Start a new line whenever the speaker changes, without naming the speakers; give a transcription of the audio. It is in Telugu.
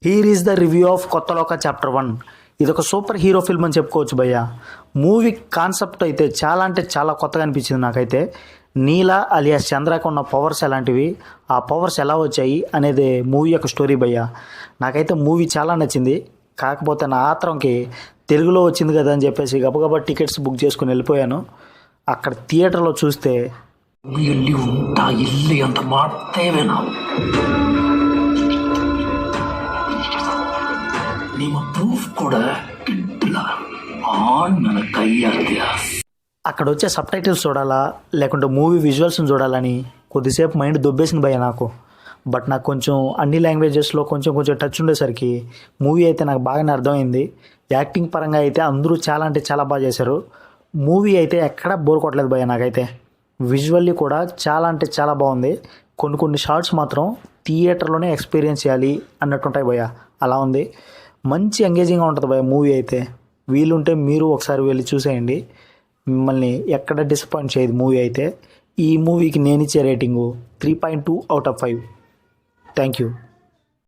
Here is the review of Kothaloka chapter 1. ఇది ఒక సూపర్ హీరో ఫిల్మ్ అని చెప్పుకోవచ్చు భయ్య. మూవీ కాన్సెప్ట్ అయితే చాలా అంటే చాలా కొత్తగా అనిపించింది నాకైతే. నీలా అలియాస్ చంద్రకు ఉన్న పవర్స్ ఎలాంటివి, ఆ పవర్స్ ఎలా వచ్చాయి అనేది మూవీ యొక్క స్టోరీ భయ్య. నాకైతే మూవీ చాలా నచ్చింది. కాకపోతే నా ఆత్రంకి తెలుగులో వచ్చింది కదా అని చెప్పేసి గబగబా టికెట్స్ బుక్ చేసుకుని వెళ్ళిపోయాను. అక్కడ థియేటర్లో చూస్తే
ಇಲ್ಲಿ ಉಂಟಾ ಇಲ್ಲಿ ಅಂತ ಮಾಡ್ತೇವೆ ನಾವು. ನಿಮ್ಮ ಪ್ರೂಫ್ ಕೂಡ ಇಟ್ಟಿಲ್ಲ ನನ್ನ ಕೈಯಾರ್ತೀಯ.
అక్కడ వచ్చే సబ్ టైటిల్స్ చూడాలా లేకుంటే మూవీ విజువల్స్ని చూడాలని కొద్దిసేపు మైండ్ దొబ్బేసింది భయ్య నాకు. బట్ నాకు కొంచెం అన్ని లాంగ్వేజెస్లో కొంచెం టచ్ ఉండేసరికి మూవీ అయితే నాకు బాగానే అర్థమైంది. యాక్టింగ్ పరంగా అయితే అందరూ చాలా అంటే చాలా బాగా చేశారు. మూవీ అయితే ఎక్కడా బోర్ కొట్టలేదు భయ్య నాకైతే. విజువల్లీ కూడా చాలా అంటే చాలా బాగుంది. కొన్ని షార్ట్స్ మాత్రం థియేటర్లోనే ఎక్స్పీరియన్స్ చేయాలి అన్నట్టుంటాయి భయ్య. అలా ఉంది. మంచి ఎంగేజింగ్గా ఉంటుంది భయ్య మూవీ అయితే. వీలుంటే మీరు ఒకసారి వెళ్ళి చూసేయండి. మిమ్మల్ని ఎక్కడ డిసప్పాయింట్ చేయదు మూవీ అయితే. ఈ మూవీకి నేను ఇచ్చే rating 3.2 out of 5. Thank you.